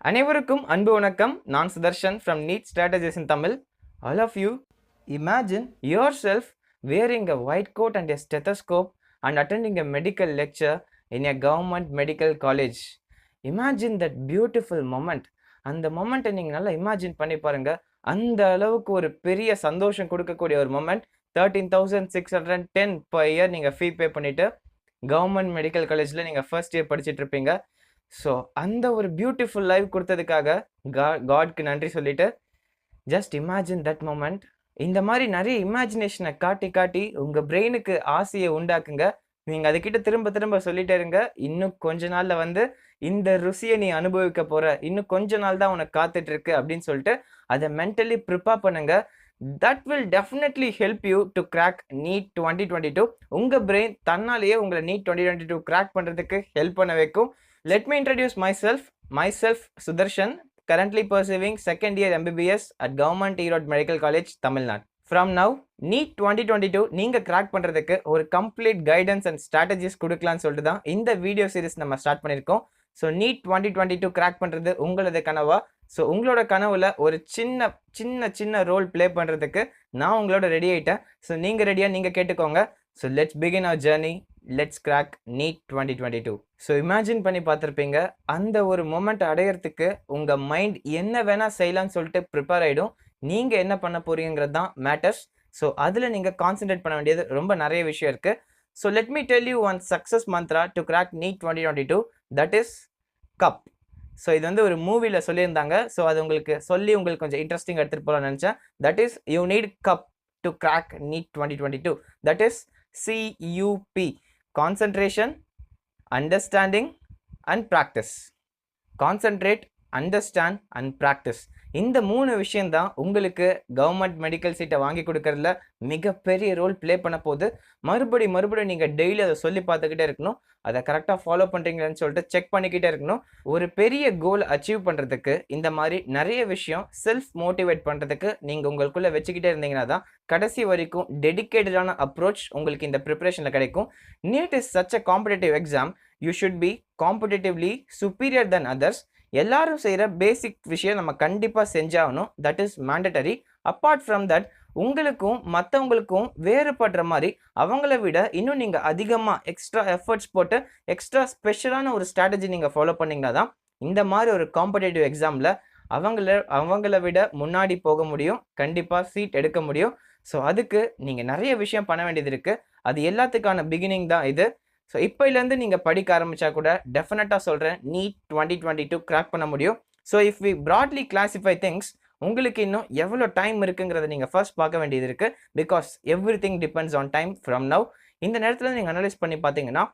அனைவருக்கும் அன்பு வணக்கம். நான் Sudarshan from NEET Strategies in Tamil. All of you, imagine yourself wearing a white coat and a stethoscope and attending a medical lecture in a government medical college. Imagine that beautiful moment. அந்த மொமெண்ட்டை நீங்கள் நல்லா imagine பண்ணி பாருங்க. அந்த அளவுக்கு ஒரு பெரிய சந்தோஷம் கொடுக்கக்கூடிய ஒரு மொமெண்ட். 13,610 per year நீங்கள் ஃபீ பே பண்ணிட்டு கவர்மெண்ட் மெடிக்கல் காலேஜில் நீங்கள் ஃபர்ஸ்ட் இயர் படிச்சுட்டு இருப்பீங்க. ஸோ அந்த ஒரு பியூட்டிஃபுல் லைஃப் கொடுத்ததுக்காக காட்க்கு நன்றி சொல்லிட்டு ஜஸ்ட் இமேஜின் தட் மொமெண்ட். இந்த மாதிரி நிறைய இமேஜினேஷனை காட்டி காட்டி உங்கள் பிரெயினுக்கு ஆசையை உண்டாக்குங்க. நீங்கள் அதுக்கிட்ட திரும்ப திரும்ப சொல்லிட்டே இருங்க. இன்னும் கொஞ்ச நாளில் இந்த ருசியை நீ அனுபவிக்க போகிற, இன்னும் கொஞ்ச நாள் தான் உனக்கு காத்துட்டு இருக்கு அப்படின்னு சொல்லிட்டு அதை மென்டலி ப்ரிப்பேர் பண்ணுங்க. That will definitely help you to crack NEET 2022. உங்கள் பிரெயின் தன்னாலேயே உங்களை நீட் 2022 கிராக் பண்ணுறதுக்கு ஹெல்ப் பண்ண வைக்கும். Let me introduce myself Sudarshan, currently pursuing second year MBBS at Government Erode Medical College, Tamil Nadu. From now, NEET 2022 நீங்க crack பண்றதுக்கு ஒரு complete guidance and strategies கொடுக்கலாம்னு சொல்லிட்டு தான் இந்த வீடியோ சீரிஸ் நம்ம ஸ்டார்ட் பண்ணியிருக்கோம். ஸோ NEET 2022 கிராக் பண்றது உங்களது கனவா? ஸோ உங்களோட கனவுல ஒரு சின்ன சின்ன சின்ன ரோல் பிளே பண்றதுக்கு நான் உங்களோட ரெடி ஆயிட்டேன். ஸோ நீங்க ரெடியா நீங்க கேட்டுக்கோங்க. So let's begin our journey. Let's crack NEET 2022. So imagine பண்ணி பார்த்துருப்பீங்க, அந்த ஒரு மொமெண்ட் அடையிறதுக்கு உங்கள் மைண்ட் என்ன வேணால் செய்யலான்னு சொல்லிட்டு ப்ரிப்பேர் ஆகிடும். நீங்கள் என்ன பண்ண போறீங்கிறது தான் மேட்டர்ஸ். ஸோ அதில் நீங்கள் கான்சென்ட்ரேட் பண்ண வேண்டியது ரொம்ப நிறைய விஷயம் இருக்குது. So let me tell you one success mantra to crack NEET 2022. That is CUP. So இது ஒரு மூவியில் சொல்லியிருந்தாங்க. ஸோ அது உங்களுக்கு கொஞ்சம் இன்ட்ரெஸ்டிங் எடுத்துகிட்டு போகலான்னு நினச்சேன். That is you need CUP to crack NEET 2022. That is CUP. Concentration, understanding and practice. Concentrate, understand and practice. இந்த 3 விஷயம் தான் உங்களுக்கு கவர்மெண்ட் மெடிக்கல் சீட்டை வாங்கி கொடுக்கறதுல மிகப்பெரிய ரோல் ப்ளே பண்ண போகுது. மறுபடியும் நீங்கள் டெய்லி அதை சொல்லி பார்த்துக்கிட்டே இருக்கணும். அதை கரெக்டாக ஃபாலோ பண்ணுறீங்களான்னு சொல்லிட்டு செக் பண்ணிக்கிட்டே இருக்கணும். ஒரு பெரிய கோல் அச்சீவ் பண்ணுறதுக்கு இந்த மாதிரி நிறைய விஷயம் செல்ஃப் மோட்டிவேட் பண்ணுறதுக்கு நீங்கள் உங்களுக்குள்ளே வச்சுக்கிட்டே இருந்தீங்கன்னா தான் கடைசி வரைக்கும் டெடிக்கேட்டடான அப்ரோச் உங்களுக்கு இந்த ப்ரிப்பரேஷனில் கிடைக்கும். NEET is such a competitive exam. You should be competitively superior than others. எல்லாரும் செய்கிற பேசிக் விஷயம் நம்ம கண்டிப்பாக செஞ்சாகணும். That is mandatory. Apart from that உங்களுக்கும் மற்றவங்களுக்கும் வேறுபடுற மாதிரி அவங்கள விட இன்னும் நீங்கள் அதிகமாக எக்ஸ்ட்ரா எஃபர்ட்ஸ் போட்டு எக்ஸ்ட்ரா ஸ்பெஷலான ஒரு ஸ்ட்ராட்டஜி நீங்கள் ஃபாலோ பண்ணிங்கன்னா தான் இந்த மாதிரி ஒரு காம்படிட்டிவ் எக்ஸாமில் அவங்கள விட முன்னாடி போக முடியும், கண்டிப்பாக சீட் எடுக்க முடியும். ஸோ அதுக்கு நீங்கள் நிறைய விஷயம் பண்ண வேண்டியது இருக்குது. அது எல்லாத்துக்கான பிகினிங் தான் இது. ஸோ இப்போலேருந்து நீங்கள் படிக்க ஆரம்பித்தா கூட டெஃபினட்டாக சொல்கிறேன் நீட் 2022 கிராக் பண்ண முடியும். So if we broadly classify things, உங்களுக்கு இன்னும் எவ்வளோ டைம் இருக்குங்கிறத நீங்கள் ஃபர்ஸ்ட் பார்க்க வேண்டியது இருக்குது. Because every thing depends on time from now. இந்த நேரத்தில் நீங்கள் அனலைஸ் பண்ணி பார்த்தீங்கன்னா,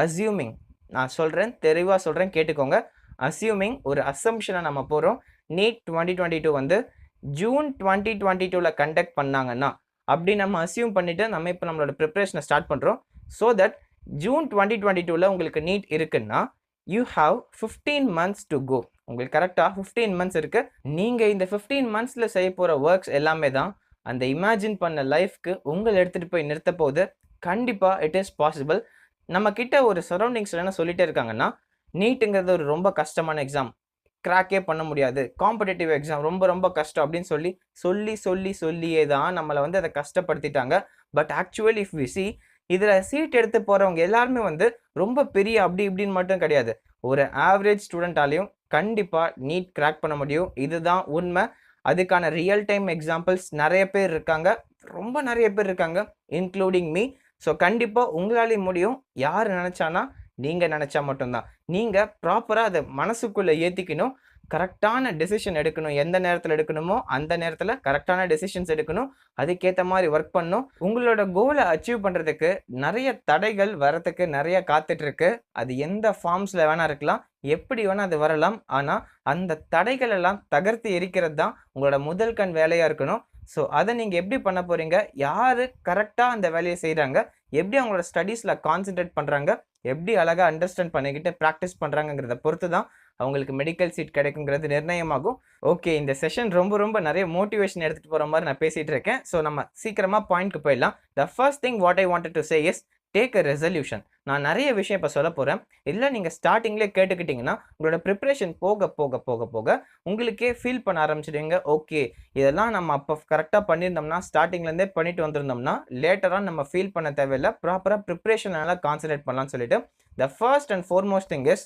அஸ்யூமிங், நான் சொல்கிறேன் தெளிவாக சொல்கிறேன் கேட்டுக்கோங்க. அஸ்யூமிங் ஒரு அசம்ஷனை நம்ம போகிறோம். நீட் 2022 ஜூன் 2022 கண்டக்ட் பண்ணாங்கன்னா அப்படி நம்ம அஸ்யூம் பண்ணிவிட்டு நம்ம இப்போ நம்மளோட ப்ரிப்பரேஷனை ஸ்டார்ட் பண்ணுறோம். ஸோ தட் ஜூன் 2022 உங்களுக்கு நீட் இருக்குன்னா you have 15 months to go. உங்களுக்கு கரெக்டாக 15 months இருக்குது. நீங்கள் இந்த 15 monthsல செய்ய போகிற ஒர்க்ஸ் எல்லாமே தான் அந்த இமேஜின் பண்ண லைஃப்க்கு உங்களை எடுத்துகிட்டு போய் நிறுத்த போகுது. கண்டிப்பாக இட் இஸ் பாசிபிள். நம்ம கிட்ட ஒரு சரௌண்டிங்ஸில் என்ன சொல்லிகிட்டே இருக்காங்கன்னா, நீட்டுங்கிறது ஒரு ரொம்ப கஷ்டமான எக்ஸாம், கிராக்கே பண்ண முடியாது, காம்படிட்டிவ் எக்ஸாம் ரொம்ப ரொம்ப கஷ்டம் அப்படின்னு சொல்லியே தான் நம்மளை அதை கஷ்டப்படுத்திட்டாங்க. But actually if we see, இதில் சீட் எடுத்து போகிறவங்க எல்லாருமே ரொம்ப பெரிய அப்படி இப்படின்னு மட்டும் கிடையாது. ஒரு ஆவரேஜ் ஸ்டூடெண்ட்டாலையும் கண்டிப்பாக நீட் கிராக் பண்ண முடியும். இதுதான் உண்மை. அதுக்கான ரியல் டைம் எக்ஸாம்பிள்ஸ் நிறைய பேர் இருக்காங்க, ரொம்ப நிறைய பேர் இருக்காங்க, இன்க்ளூடிங் மீ. ஸோ கண்டிப்பாக உங்களாலேயும் முடியும். யார் நினச்சானா, நீங்கள் நினச்சா மட்டும்தான். நீங்கள் ப்ராப்பராக அதை மனசுக்குள்ளே ஏற்றிக்கணும். கரெக்டான டெசிஷன் எடுக்கணும். எந்த நேரத்தில் எடுக்கணுமோ அந்த நேரத்தில் கரெக்டான டெசிஷன்ஸ் எடுக்கணும். அதுக்கேற்ற மாதிரி ஒர்க் பண்ணணும். உங்களோட கோலை அச்சீவ் பண்ணுறதுக்கு நிறைய தடைகள் வரத்துக்கு நிறைய காத்துட்ருக்கு. அது எந்த ஃபார்ம்ஸில் வேணால் இருக்கலாம், எப்படி வேணால் அது வரலாம். ஆனால் அந்த தடைகள் எல்லாம் தகர்த்து எரிக்கிறது தான் உங்களோட முதல் கண் வேலையாக இருக்கணும். ஸோ அதை நீங்கள் எப்படி பண்ண போகிறீங்க, யார் கரெக்டாக அந்த வேலையை செய்கிறாங்க, எப்படி அவங்களோட ஸ்டடீஸில் கான்சென்ட்ரேட் பண்ணுறாங்க, எப்படி அழகாக அண்டர்ஸ்டாண்ட் பண்ணிக்கிட்டு ப்ராக்டிஸ் பண்ணுறாங்கிறத பொறுத்து தான் அவங்களுக்கு மெடிக்கல் சீட் கிடைக்குங்கிறது நிர்ணயமாகும். ஓகே, இந்த செஷன் ரொம்ப நிறைய மோட்டிவேஷன் எடுத்துகிட்டு போகிற மாதிரி நான் பேசிகிட்டு இருக்கேன். ஸோ நம்ம சீக்கிரமாக பாயிண்ட்க்கு போயிடலாம். The first thing what I wanted to say is take a resolution. நான் நிறைய விஷயம் இப்போ சொல்ல போகிறேன். இதில் நீங்கள் ஸ்டார்டிங்லேயே கேட்டுக்கிட்டிங்கன்னா உங்களோட ப்ரிப்ரேஷன் போக போக போக போக உங்களுக்கே ஃபீல் பண்ண ஆரம்பிச்சிடுவீங்க. ஓகே, இதெல்லாம் நம்ம அப்போ கரெக்டாக பண்ணியிருந்தோம்னா, ஸ்டார்டிங்லேருந்தே பண்ணிட்டு வந்திருந்தோம்னா லேட்டராக நம்ம ஃபீல் பண்ண தேவையில்லை, ப்ராப்பராக ப்ரிப்ரேஷன் நல்லா கான்சன்ட்ரேட் பண்ணலாம்னு சொல்லிட்டு த first and foremost thing is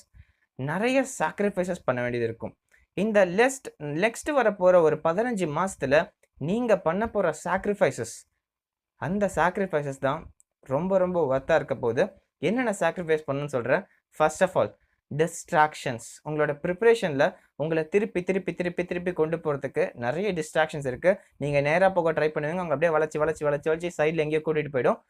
நிறைய சாக்ரிஃபைசஸ் பண்ண வேண்டியது இருக்கும். இந்த நெக்ஸ்ட் வரப்போகிற ஒரு 15 மாதத்தில் நீங்கள் பண்ண போகிற சாக்ரிஃபைசஸ், அந்த சாக்ரிஃபைசஸ் தான் ரொம்ப ரொம்ப ஒர்த்தாக இருக்க போகுது. என்னென்ன சாக்ரிஃபைஸ் பண்ணணும்னு சொல்கிறேன். First of all, distractions. உங்களோட ப்ரிப்ரேஷனில் உங்களை திருப்பி திருப்பி திருப்பி திருப்பி கொண்டு போகிறதுக்கு நிறைய டிஸ்ட்ராக்ஷன்ஸ் இருக்குது. நீங்கள் நேராக போக ட்ரை பண்ணுவீங்க, அவங்க அப்படியே வளைச்சி வளைச்சி வளைச்சி வளைச்சி சைடில் எங்கேயோ கூட்டிகிட்டு போயிடும்.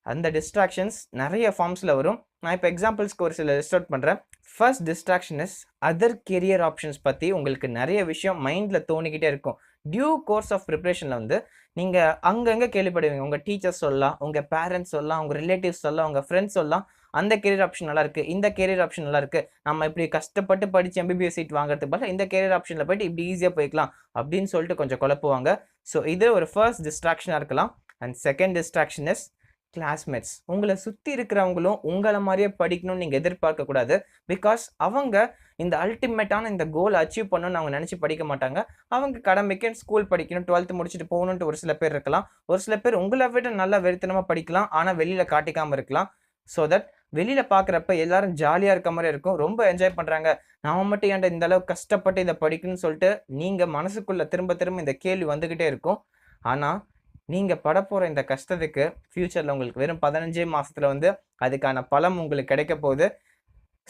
அந்த டிஸ்ட்ராக்ஷன்ஸ் நிறைய ஃபார்ம்ஸில் வரும். நான் இப்போ எக்ஸாம்பிள்ஸ்க்கு ஒரு சில லிஸ்ட் அவுட் பண்ணுறேன். First distraction is other career options பற்றி உங்களுக்கு நிறைய விஷயம் மைண்டில் தோணிக்கிட்டே இருக்கும். டியூ கோர்ஸ் ஆஃப் ப்ரிப்ரேஷனில் வந்து நீங்கள் அங்கங்கே கேள்விப்படுவீங்க. உங்கள் டீச்சர்ஸ் சொல்லலாம், உங்கள் பேரண்ட்ஸ் சொல்லலாம், உங்கள் ரிலேட்டிவ்ஸ் சொல்லலாம், உங்கள் ஃப்ரெண்ட்ஸ் சொல்லலாம், அந்த கெரியர் ஆப்ஷன் நல்லா இருக்குது, இந்த கெரியர் ஆப்ஷன் நல்லா இருக்குது, நம்ம இப்படி கஷ்டப்பட்டு படித்து எம்பிபிஎஸ் சீட் வாங்குறதுக்கு பதிலாக இந்த கெரியர் ஆப்ஷனில் போய்ட்டு இப்படி ஈஸியாக போய்க்கலாம் அப்படின்னு சொல்லிட்டு கொஞ்சம் குழப்புவாங்க. ஸோ இது ஒரு ஃபர்ஸ்ட் டிஸ்ட்ராக்ஷனாக இருக்கலாம். And second distraction is classmates. உங்களை சுற்றி இருக்கிறவங்களும் உங்களை மாதிரியே படிக்கணும்னு நீங்கள் எதிர்பார்க்கக்கூடாது. பிகாஸ் அவங்க இந்த அல்டிமேட்டான இந்த கோல் அச்சீவ் பண்ணணும்னு அவங்க நினச்சி படிக்க மாட்டாங்க. அவங்க கடமைக்கு ஸ்கூல் படிக்கணும், 12th முடிச்சுட்டு போகணுன்ட்டு ஒரு சில பேர் இருக்கலாம். ஒரு சில பேர் உங்களை விட நல்லா வெறித்தனமாக படிக்கலாம், ஆனால் வெளியில் காட்டிக்காமல் இருக்கலாம். ஸோ தட் வெளியில் பார்க்குறப்ப எல்லாரும் ஜாலியாக இருக்க மாதிரி இருக்கும், ரொம்ப என்ஜாய் பண்ணுறாங்க. நான் மட்டும் ஏன்டா இந்த அளவுக்கு கஷ்டப்பட்டு இதை படிக்கணும்னு சொல்லிட்டு நீங்கள் மனசுக்குள்ளே திரும்ப திரும்ப இந்த கேள்வி வந்துக்கிட்டே இருக்கும். ஆனால் நீங்கள் படப்போகிற இந்த கஷ்டத்துக்கு ஃப்யூச்சரில் உங்களுக்கு வெறும் 15 மாதத்தில் வந்து அதுக்கான பலம் உங்களுக்கு கிடைக்க போகுது.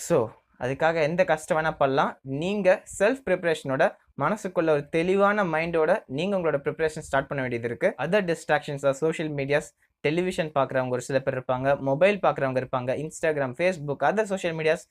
ஸோ அதுக்காக எந்த கஷ்டம் வேணால் பண்ணலாம். நீங்கள் செல்ஃப் ப்ரிப்ரேஷனோட மனசுக்குள்ள ஒரு தெளிவான மைண்டோட நீங்கள் உங்களோட ப்ரிப்ரேஷன் ஸ்டார்ட் பண்ண வேண்டியது இருக்குது. Other distractions are social medias. Television பார்க்குறவங்க ஒரு சில பேர் இருப்பாங்க, மொபைல் பார்க்குறவங்க இருப்பாங்க, Instagram, Facebook, other social medias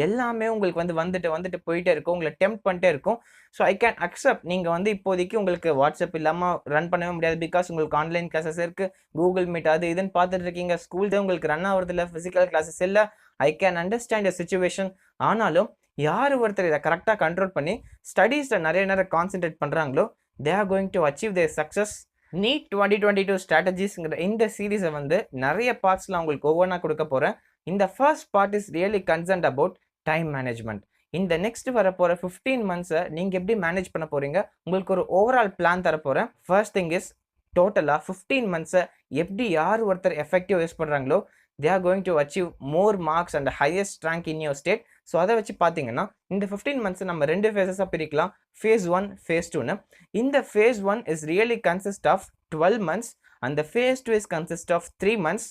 எல்லாமே உங்களுக்கு வந்துட்டு போயிட்டே இருக்கும், உங்களை டெம்ப்ட் பண்ணிட்டே இருக்கும். ஸோ ஐ கேன் அக்செப்ட் நீங்கள் வந்து இப்போதைக்கு உங்களுக்கு வாட்ஸ்அப் இல்லாமல் ரன் பண்ணவே முடியாது. பிகாஸ் உங்களுக்கு ஆன்லைன் கிளாஸஸ் இருக்குது, கூகுள் மீட் அது இதுன்னு பார்த்துட்டு இருக்கீங்க, ஸ்கூல் தான் உங்களுக்கு ரன் ஆகிறது இல்லை, ஃபிசிக்கல் கிளாஸஸ் இல்லை. I can understand your situation. ஆனாலும் யார் ஒருத்தர் இதை கரெக்டாக கண்ட்ரோல் பண்ணி ஸ்டடீஸில் நிறைய நேரம் கான்சென்ட்ரேட் பண்ணுறாங்களோ, they are going to achieve their success. NEET 2022 ஸ்ட்ராட்டஜிஸ்ங்கிற இந்த சீரீஸை வந்து நிறைய பார்ட்ஸில் உங்களுக்கு ஒவ்வொன்றா கொடுக்க போகிறேன். இந்த first part is really concerned about time management. இந்த நெக்ஸ்ட் வரப்போகிற 15 மந்த்ஸை நீங்கள் எப்படி மேனேஜ் பண்ண போகிறீங்க, உங்களுக்கு ஒரு ஓவரால் பிளான் தரப்போகிறேன். ஃபர்ஸ்ட் திங் இஸ் டோட்டலாக 15 மந்த்ஸை எப்படி யார் ஒருத்தர் எஃபெக்டிவ் யூஸ் பண்ணுறாங்களோ they are going to achieve more marks and the highest rank in your state. So அதை வச்சு பார்த்தீங்கன்னா இந்த 15 மந்த்ஸ் நம்ம 2 ஃபேஸஸாக பிரிக்கலாம், phase 1 phase 2ன்னு. இந்த phase 1 is really consist of 12 months and the phase 2 is consist of 3 months.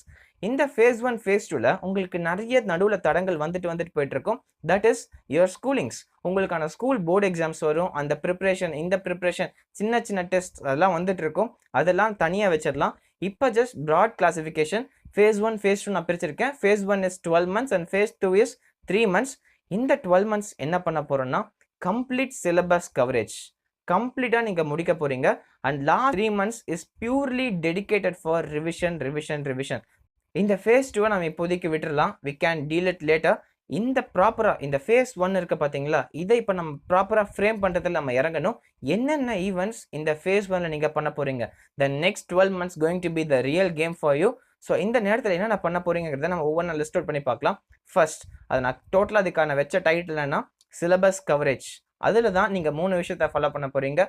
இந்த phase 1 phase 2ல உங்களுக்கு நிறைய நடுவில் தடங்கள் வந்துட்டு போயிட்டு இருக்கும். That is your schoolings. உங்களுக்கான ஸ்கூல் போர்டு எக்ஸாம்ஸ் வரும், அந்த ப்ரிப்ரேஷன், இந்த ப்ரிப்ரேஷன், சின்ன டெஸ்ட் அதெல்லாம் வந்துட்டு இருக்கும். அதெல்லாம் தனியாக வச்சிடலாம். இப்போ just broad classification. phase 1 phase 2 நான் பிரிச்சிருக்கேன். phase 1 is 12 months and phase 2 is 3 months. இந்த 12 months என்ன பண்ண போறோம்னா கம்ப்ளீட் சிலபஸ் கவரேஜ் கம்ப்ளீட்டாக நீங்கள் முடிக்க போறீங்க. And last 3 months is purely dedicated for revision. இந்த phase 2 நம்ம இப்போதைக்கு விட்டுறலாம், we can deal it later. இந்த ப்ராப்பராக இந்த phase 1 இருக்க பார்த்தீங்களா, இதை இப்போ நம்ம ப்ராப்பராக ஃப்ரேம் பண்ணுறதுல நம்ம இறங்கணும். என்னென்ன ஈவெண்ட்ஸ் இந்த phase 1ல நீங்கள் பண்ண போறீங்க, the next 12 months going to be the real game for you. So இந்த நேரத்தில் என்னென்ன பண்ண போறீங்கிறத நம்ம ஒவ்வொன்றா லிஸ்ட் அவுட் பண்ணி பார்க்கலாம். ஃபர்ஸ்ட், அதை நான் டோட்டலாக அதுக்கான வச்ச டைட்டில் என்னன்னா சிலபஸ் கவரேஜ். அதில் தான் நீங்கள் 3 விஷயத்தை ஃபாலோ பண்ண போறீங்க.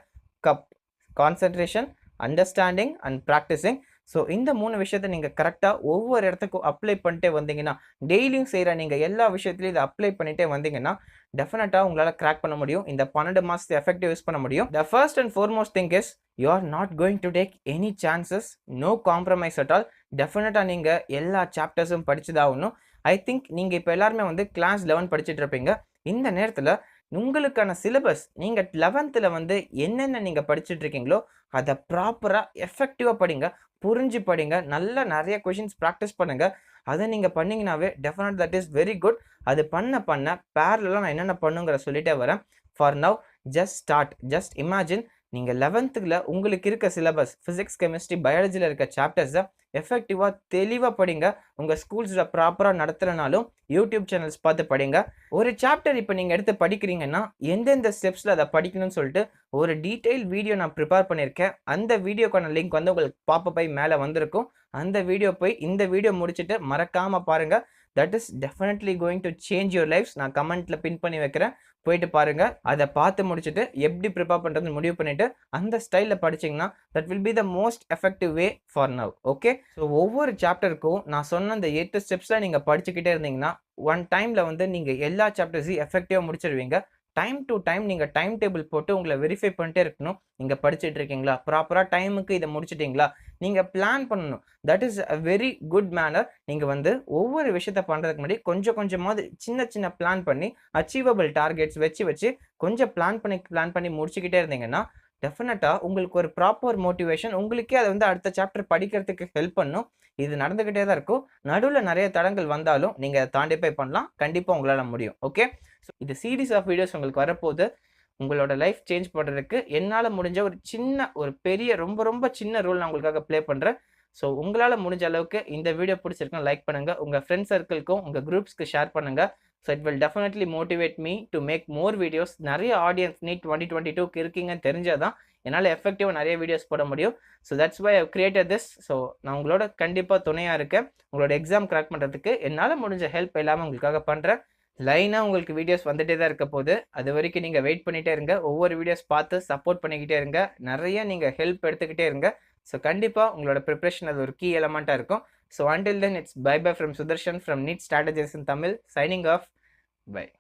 Concentration, understanding and practising. So இந்த 3 விஷயத்தை நீங்கள் கரெக்டாக ஒவ்வொரு இடத்துக்கும் அப்ளை பண்ணிட்டே வந்தீங்கன்னா, டெய்லியும் செய்கிற நீங்கள் எல்லா விஷயத்துலையும் இதை அப்ளை பண்ணிட்டே வந்தீங்கன்னா டெஃபினட்டாக உங்களால் கிராக் பண்ண முடியும். இந்த 12 மாதத்தை எஃபெக்டிவ் யூஸ் பண்ண முடியும். The first and foremost thing is you are not going to take any chances, no compromise at all. டெஃபினட்டாக நீங்கள் எல்லா சாப்டர்ஸும் படிச்சுதாகணும். ஐ திங்க் நீங்கள் இப்போ எல்லாருமே வந்து கிளாஸ் 11 படிச்சுட்டு இருப்பீங்க. இந்த நேரத்தில் உங்களுக்கான சிலபஸ் நீங்கள் 11th வந்து என்னென்ன நீங்கள் படிச்சுட்டு இருக்கீங்களோ அதை ப்ராப்பராக எஃபெக்டிவாக படிங்க, புரிஞ்சு படிங்க, நல்லா நிறைய கொஷின்ஸ் ப்ராக்டிஸ் பண்ணுங்கள். அதை நீங்கள் பண்ணிங்கனாவே definite that is very good. அது பண்ண பேரலாக நான் என்னென்ன பண்ணுங்கிற சொல்லிட்டே வரேன். For now just start. Just imagine நீங்கள் 11th உங்களுக்கு இருக்க சிலபஸ் ஃபிசிக்ஸ், கெமிஸ்ட்ரி, பயாலஜியில் இருக்க சாப்டர்ஸை எஃபெக்டிவாக தெளிவாக படிங்க. உங்கள் ஸ்கூல்ஸில் ப்ராப்பராக நடத்துகிறனாலும் யூடியூப் சேனல்ஸ் பார்த்து படிங்க. ஒரு சாப்டர் இப்போ நீங்கள் எடுத்து படிக்கிறீங்கன்னா எந்தெந்த ஸ்டெப்ஸில் அதை படிக்கணும்னு சொல்லிட்டு ஒரு டீட்டெயில் வீடியோ நான் ப்ரிப்பேர் பண்ணியிருக்கேன். அந்த வீடியோக்கான லிங்க் வந்து உங்களுக்கு பாப்பப் ஆகி மேலே வந்திருக்கும். அந்த வீடியோ போய் இந்த வீடியோ முடிச்சுட்டு மறக்காமல் பாருங்கள். That is definitely going to change your lifes. நான் கமெண்ட்டில் பின் பண்ணி வைக்கிறேன், போயிட்டு பாருங்க. அதை பார்த்து முடிச்சுட்டு எப்படி ப்ரிப்பேர் பண்ணுறதுன்னு முடிவு பண்ணிட்டு அந்த ஸ்டைலில் படிச்சிங்கன்னா that will be the most effective way for now. Okay, so ஒவ்வொரு சாப்டருக்கும் நான் சொன்ன அந்த 8 ஸ்டெப்ஸில் நீங்கள் படிச்சுக்கிட்டே இருந்தீங்கன்னா ஒன் டைமில் வந்து நீங்கள் எல்லா சாப்டர்ஸையும் எஃபெக்டிவாக முடிச்சிருவீங்க. டைம் டு டைம் நீங்கள் டைம் டேபிள் போட்டு உங்களை வெரிஃபை பண்ணிட்டே இருக்கணும். நீங்கள் படிச்சுட்டு இருக்கீங்களா, ப்ராப்பராக டைமுக்கு இதை முடிச்சிட்டிங்களா, நீங்கள் பிளான் பண்ணணும். That is a very good manor. நீங்கள் வந்து ஒவ்வொரு விஷயத்த பண்ணுறதுக்கு முன்னாடி கொஞ்சம் கொஞ்சமாவது சின்ன சின்ன பிளான் பண்ணி அச்சீவபிள் டார்கெட்ஸ் வச்சு கொஞ்சம் பிளான் பண்ணி முடிச்சுக்கிட்டே இருந்தீங்கன்னா டெஃபினட்டாக உங்களுக்கு ஒரு ப்ராப்பர் மோட்டிவேஷன், உங்களுக்கே அதை வந்து அடுத்த சாப்டர் படிக்கிறதுக்கு ஹெல்ப் பண்ணும். இது நடந்துக்கிட்டே தான் இருக்கும். நடுவில் நிறைய தடங்கள் வந்தாலும் நீங்கள் அதை தாண்டி போய் பண்ணலாம். கண்டிப்பாக உங்களால் முடியும். ஓகே, ஸோ இது சீரீஸ் ஆஃப் வீடியோஸ் உங்களுக்கு வரப்போகுது. உங்களோட லைஃப் சேஞ்ச் பண்ணுறதுக்கு என்னால் முடிஞ்ச ஒரு பெரிய ரொம்ப சின்ன ரோல் நான் உங்களுக்காக ப்ளே பண்ணுறேன். ஸோ உங்களால் முடிஞ்ச அளவுக்கு இந்த வீடியோ பிடிச்சிருக்குன்னு லைக் பண்ணுங்கள், உங்கள் ஃப்ரெண்ட்ஸ் சர்க்கிள்க்கும் உங்கள் குரூப்ஸ்க்கு ஷேர் பண்ணுங்கள். So it will definitely motivate me to make more videos. நிறைய ஆடியன்ஸ் நீட் 2022க்கு இருக்கீங்கன்னு தெரிஞ்சால் தான் என்னால் எஃபெக்டிவாக நிறைய வீடியோஸ் போட முடியும். So that's why I created this. So நான் உங்களோட கண்டிப்பாக துணையாக இருக்கேன். உங்களோட எக்ஸாம் கிராக் பண்ணுறதுக்கு என்னால் முடிஞ்ச ஹெல்ப் எல்லாமே உங்களுக்காக பண்ணுறேன். லைனாக உங்களுக்கு வீடியோஸ் வந்துகிட்டே தான் இருக்க போகுது. அது வரைக்கும் நீங்கள் வெயிட் பண்ணிகிட்டே இருங்க. ஒவ்வொரு வீடியோஸ் பார்த்து சப்போர்ட் பண்ணிக்கிட்டே இருங்க. நிறைய நீங்கள் ஹெல்ப் எடுத்துக்கிட்டே இருங்க. ஸோ கண்டிப்பாக உங்களோட ப்ரிப்ரேஷன் அது ஒரு கீ எலமெண்ட்டாக இருக்கும். So until then it's bye bye from Sudarshan from NEET Strategies in Tamil, signing off. Bye.